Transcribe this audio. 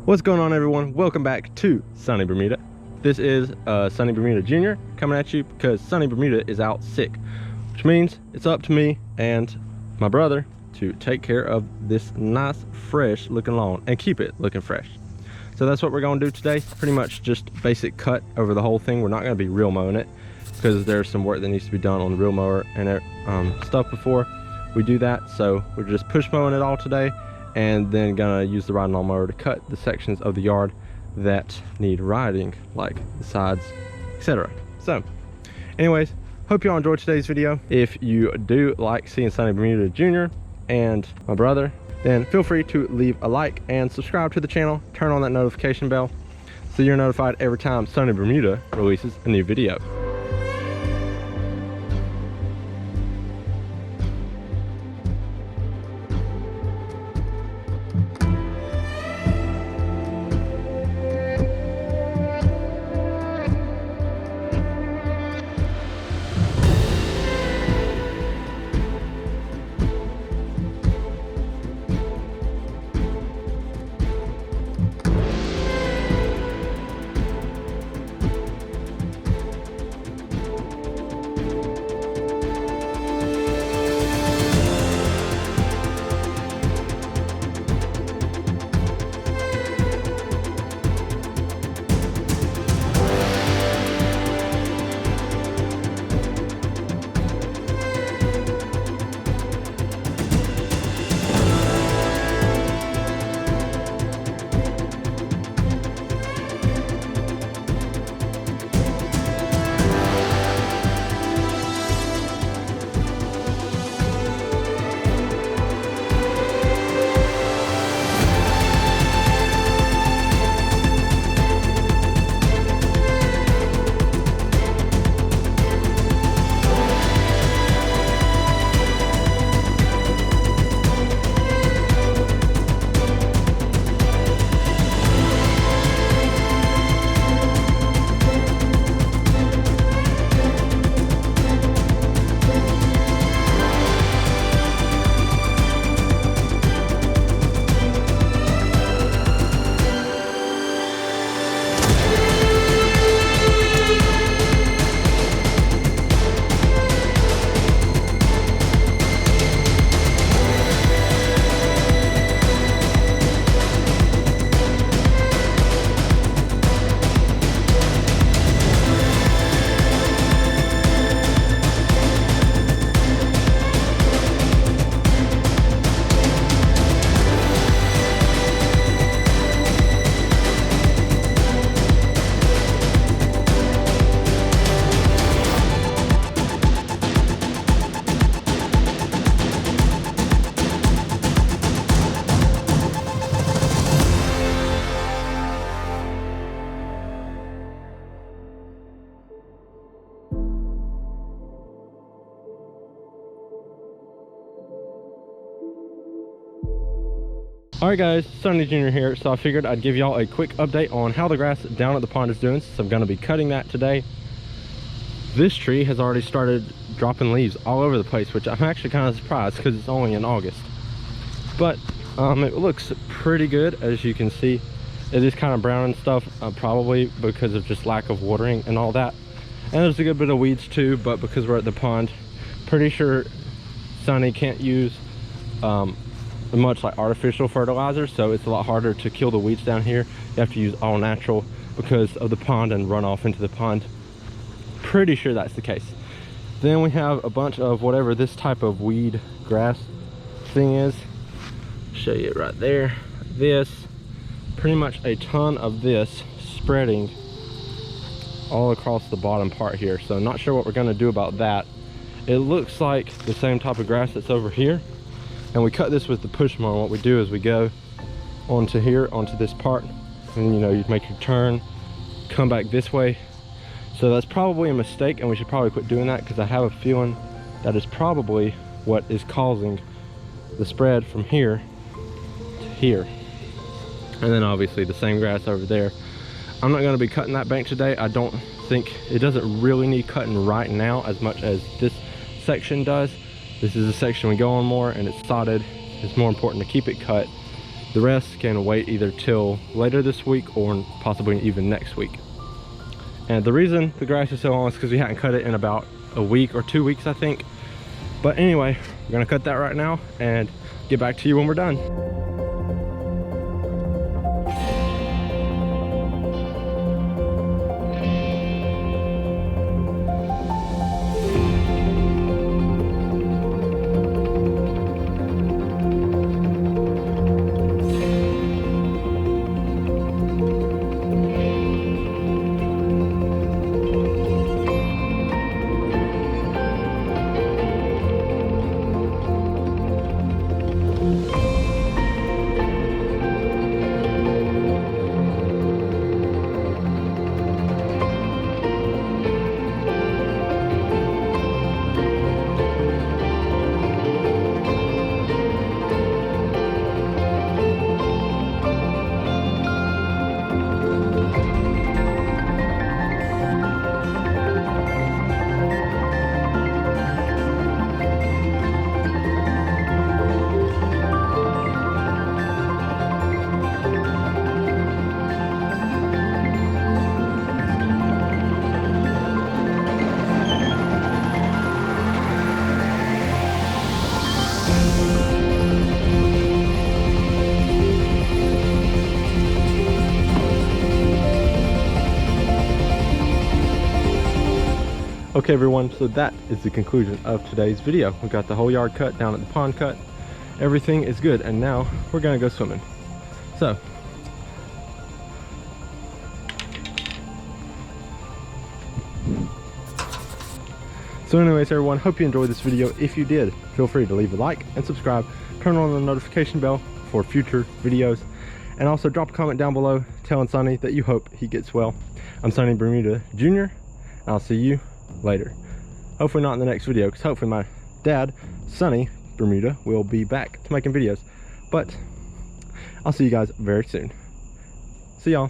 What's going on, everyone? Welcome back to Sunny Bermuda. This is Sunny Bermuda Jr. coming at you because Sunny Bermuda is out sick, which means it's up to me and my brother to take care of this nice fresh looking lawn and keep it looking fresh. So that's what we're going to do today. Pretty much just basic cut over the whole thing. We're not going to be real mowing it because there's some work that needs to be done on the real mower and stuff before we do that. So we're just push mowing it all today, and then gonna use the riding lawnmower to cut the sections of the yard that need riding, like the sides, etc. So anyways, hope y'all enjoyed today's video. If you do like seeing Sunny Bermuda Jr. and my brother, then feel free to leave a like and subscribe to the channel. Turn on that notification bell so you're notified every time Sunny Bermuda releases a new video. Alright guys, Sunny Jr. here, so I figured I'd give y'all a quick update on how the grass down at the pond is doing, since I'm going to be cutting that today. This tree has already started dropping leaves all over the place, which I'm actually kind of surprised because it's only in August. But it looks pretty good. As you can see, it is kind of brown and stuff, probably because of just lack of watering and all that. And there's a good bit of weeds too, but because we're at the pond, pretty sure Sunny can't use much like artificial fertilizer, so it's a lot harder to kill the weeds down here. You have to use all natural because of the pond and runoff into the pond. Pretty sure that's the case. Then we have a bunch of whatever this type of weed grass thing is. Show you it right there. This, pretty much a ton of this spreading all across the bottom part here, so not sure what we're going to do about that. It looks like the same type of grass that's over here, and we cut this with the push mower. What we do is we go onto here, onto this part, and you know, you make your turn, come back this way. So that's probably a mistake, and we should probably quit doing that, because I have a feeling that is probably what is causing the spread from here to here. And then obviously the same grass over there. I'm not going to be cutting that bank today. I don't think it doesn't really need cutting right now as much as this section does. This is a section we go on more, and it's sodded. It's more important to keep it cut. The rest can wait either till later this week or possibly even next week. And the reason the grass is so long is because we hadn't cut it in about a week or 2 weeks, I think. But anyway, we're gonna cut that right now and get back to you when we're done. Okay everyone, so that is the conclusion of today's video. We got the whole yard cut, down at the pond cut. Everything is good, and now we're gonna go swimming. So anyways everyone, hope you enjoyed this video. If you did, feel free to leave a like and subscribe. Turn on the notification bell for future videos, and also drop a comment down below telling Sonny that you hope he gets well. I'm Sonny Bermuda Jr. and I'll see you later. Hopefully not in the next video, because hopefully my dad, Sonny Bermuda, will be back to making videos. But I'll see you guys very soon. See y'all.